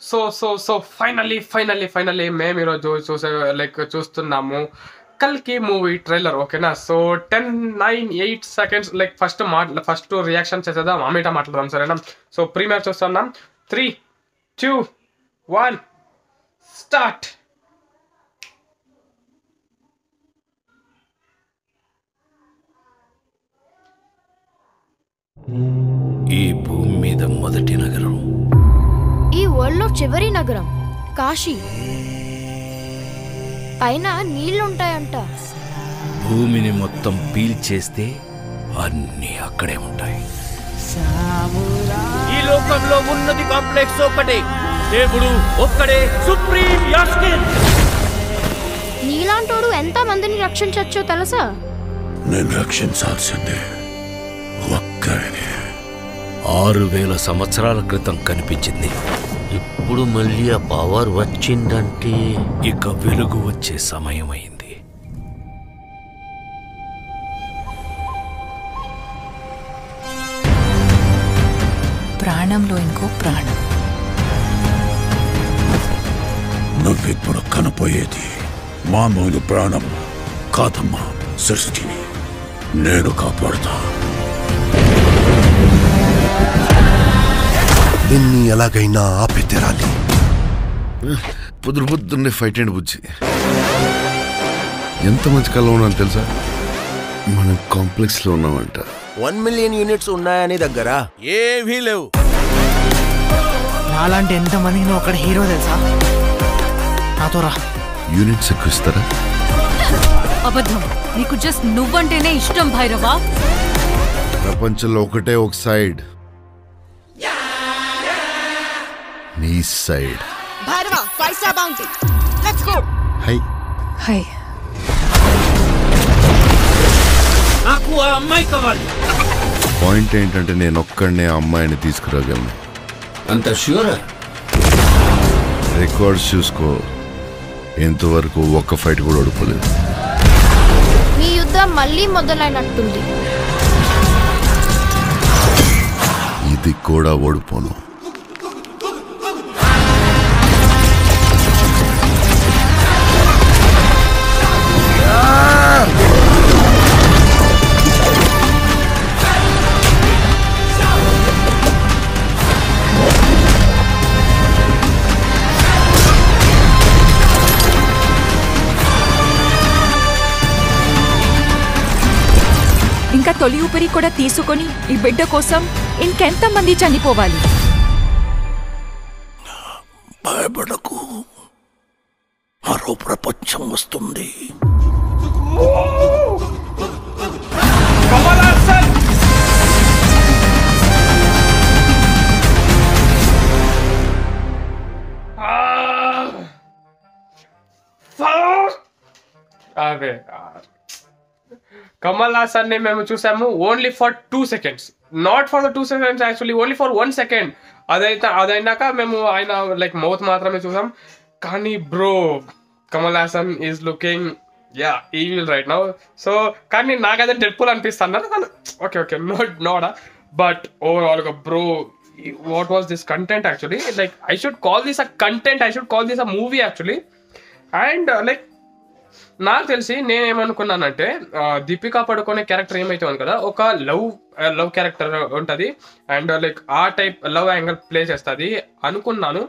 So finally మేము ఈరోజు చూస్తున్నాము కల్కి మూవీ ట్రైలర్. ఓకేనా? సో 10, 9, 8 seconds ఫస్ట్ రియాక్షన్ చేసేద్దాం, అమిట మాట్లాడదాం. సరేనా? సో ప్రీమియర్ చూస్తున్నాం. 3, 2, 1 స్టార్ట్. ఈ భూమి మీద మొదటి నగరం, ఈ వరల్డ్ లో చివరి నగరం కాశీ. పైన నీళ్లుంటాయంట. భూమిని మొత్తం పీల్చేస్తే అన్నీ అక్కడే ఉంటాయి. ఈ లోకంలో ఉన్నది కాంప్లెక్స్ ఒక్కటే, దేవుడు ఒక్కడే, సుప్రీం యాస్కిన్. నీలాంటోడు ఎంత మందిని రక్షించచ్చో తెలుసా? నేను రక్షించాల్సిందే ఒక్కడిని. 6000 సంవత్సరాల క్రితం కనిపించింది. ఇప్పుడు మళ్ళీ ఆ పవర్ వచ్చిందంటే ఇక వెలుగు వచ్చే సమయం అయింది. ప్రాణంలో ఇంకో ప్రాణం. నువ్విప్పుడు కనపోయేది మామూలు ప్రాణం కాదమ్మా, సృష్టిని నేను కాపాడుతా. నిన్ని ఎలాగైనా ఆపి తెరాలి. పొద్దున్నే ఫైట్ అండి బుజ్జి. ఎంత మంచి కళ ఉన్నాను తెలుసా? మనం కాంప్లెక్స్ లో ఉన్నామంట. 1 million యూనిట్స్ ఉన్నాయని దగ్గర ఏవీ లేవు. నాలాంటి ఎంతమందికి నువ్వు అక్కడ హీరో తెలుసా? నాతో రా. యూనిట్స్ ఎక్కువ ఇస్తారా? అబద్ధం. నీకు జస్ట్ నువ్వంటేనే ఇష్టం భైరవా. ప్రపంచంలో ఒకటే ఒక సైడ్, నీ side. Bhairava 5-star bounty. Let's go. High high. నాకు ఆ అమ్మాయి కావాలి. పాయింట్ ఏంటంటే నేను ఒక్కడనే ఆ అమ్మాయిని తీసుకురాగలను. అంత ష్యూరా? రికార్డ్స్ చూసుకో, ఎంతవరకు ఒక్క ఫైట్ కూడా ఓడిపోలేదు. మీ యుద్ధం మళ్ళీ మొదలైనట్టుంది. ఇది కూడా ఓడిపోను. ఇంకా తొలి ఊపిరి కూడా తీసుకొని ఈ బిడ్డ కోసం ఇంకెంత మంది చనిపోవాలి? భయపడకు, మరో ప్రపంచం వస్తుంది. అదే కమల్ హాసన్ ని మేము చూసాము only for 2 seconds, not for the 2 seconds, actually only for 1 second. అదైనాక మేము ఆయన మౌత్ మాత్రమే చూసాం. కానీ bro, Kamal Haasan is looking evil right now. So కానీ నాకైతే డెడ్పూల్ అనిపిస్తున్నారు. ఓకే నోడా, బట్ ఓవరాల్ గా bro, what was this content actually? I should call this a content, I should call this a movie actually. And నాకు తెలిసి నేనేమనుకున్నానంటే, దీపికా పడుకునే character ఏమైతే ఉంది కదా, ఒక లవ్ క్యారెక్టర్ ఉంటుంది అండ్ ఆ టైప్ లవ్ యాంగిల్ ప్లే చేస్తుంది అనుకున్నాను.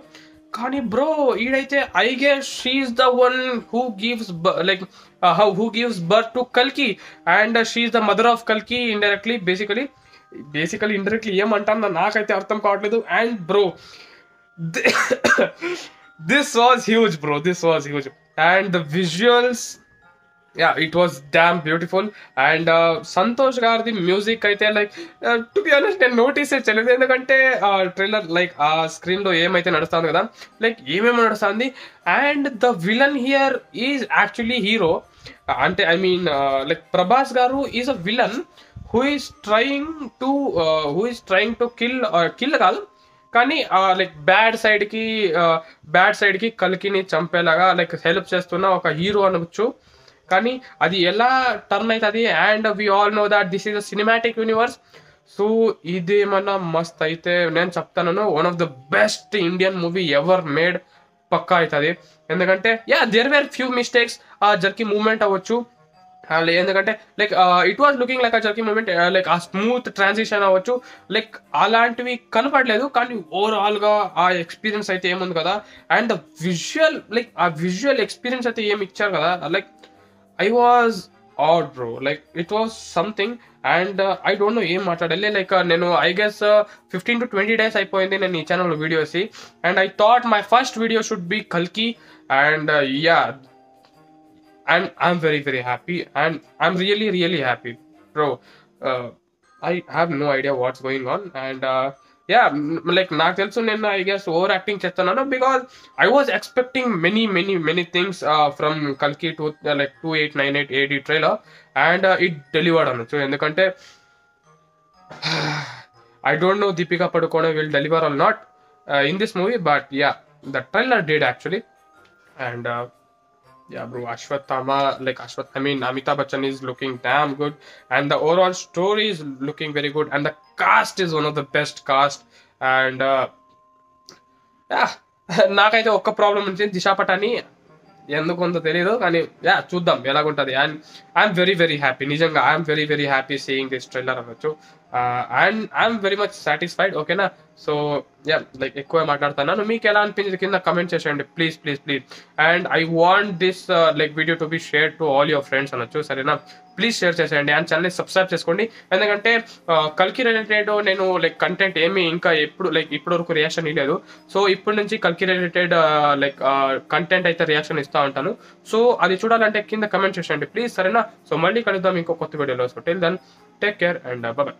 కానీ bro, ఈడైతే I guess she is the one who gives birth to కల్కి and she is the mother of కల్కి ఇండైరెక్ట్లీ. బేసికలీ ఇండైరెక్ట్లీ ఏమంటాను నాకైతే అర్థం కావట్లేదు. And bro, this was huge bro, this was huge. And the visuals, it was damn beautiful. And Santosh గారిది music అయితే to be honest నేను notice చేయలేదు, ఎందుకంటే ట్రైలర్ ఆ స్క్రీన్ లో ఏమైతే నడుస్తుంది కదా, ఏమేమి నడుస్తుంది. And the villain here is actually hero. అంటే ఐ మీన్ ప్రభాస్ గారు is a villain who is trying to kill కాదు, కానీ బ్యాడ్ సైడ్ కి కల్కిని చంపేలాగా హెల్ప్ చేస్తున్న ఒక హీరో అనవచ్చు. కానీ అది ఎలా టర్న్ అవుతుంది, and we all know that this is a cinematic universe. So ఇదేమన్నా మస్త్ అయితే నేను చెప్తాను, one of the best Indian movie ever made పక్కా అవుతుంది. ఎందుకంటే దేర్ వేర్ ఫ్యూ మిస్టేక్స్, ఆ జర్కీ మూవ్మెంట్ అవ్వచ్చు, ఎందుకంటే like it was looking like ఆ జర్కీ మూవ్మెంట్, లైక్ ఆ స్మూత్ ట్రాన్సిషన్ అవ్వచ్చు, లైక్ అలాంటివి కనపడలేదు. కానీ ఓవరాల్గా ఆ ఎక్స్పీరియన్స్ అయితే ఏముంది కదా, అండ్ విజువల్ లైక్ ఆ విజువల్ ఎక్స్పీరియన్స్ అయితే ఏమి ఇచ్చారు కదా, like I was odd bro, like it was something. And I don't know ఏం మాట్లాడాలి, లైక్ నేను ఐ గెస్ 15 to 20 days అయిపోయింది నేను ఈ channel videos, and I thought my first video should be కల్కి. And and I'm very very happy, and I'm really really happy, bro. I have no idea what's going on, and like నాకు తెలుసు నేను I guess over acting చేస్తున్నాను, because I was expecting many things from Kalki to like 2898 AD trailer, and it delivered అనొచ్చు. ఎందుకంటే I don't know Deepika Padukone will deliver or not in this movie, but the trailer did actually. And bro, Amitabh Bachchan is looking damn good, and the overall story is looking very good, and the cast is one of the best cast. And నాకైతే ఒక్క problem వచ్చింది, దిశా పటాని ఎందుకు ఉందో తెలియదు, కానీ చూద్దాం ఎలాగుంటుంది. And I'm very very happy, నిజంగా I'm very very happy seeing this trailer అవ్వచ్చు. And I'm very much satisfied, ఓకేనా. సో లైక్ ఎక్కువ మాట్లాడుతున్నాను, మీకు ఎలా అనిపించింది కింద కమెంట్ చేసేయండి please please please. And I want this like video to be share to all your friends అనొచ్చు, సరేనా. ప్లీజ్ షేర్ చేసేయండి, అండ్ ఛానల్ని సబ్స్క్రైబ్ చేసుకోండి. ఎందుకంటే కల్కి రిలేటెడ్ నేను లైక్ కంటెంట్ ఏమి ఇంకా ఇప్పటి వరకు రియాక్షన్ ఇవ్వలేదు. సో ఇప్పటి నుంచి కల్కి రిలేటెడ్ లైక్ కంటెంట్ అయితే రియాక్షన్ ఇస్తూ ఉంటాను. సో అది చూడాలంటే కింద కమెంట్ చేసేయండి ప్లీజ్, సరేనా. సో మళ్ళీ కలుద్దాం ఇంకో కొత్త వీడియోలో. So till then take care and bye.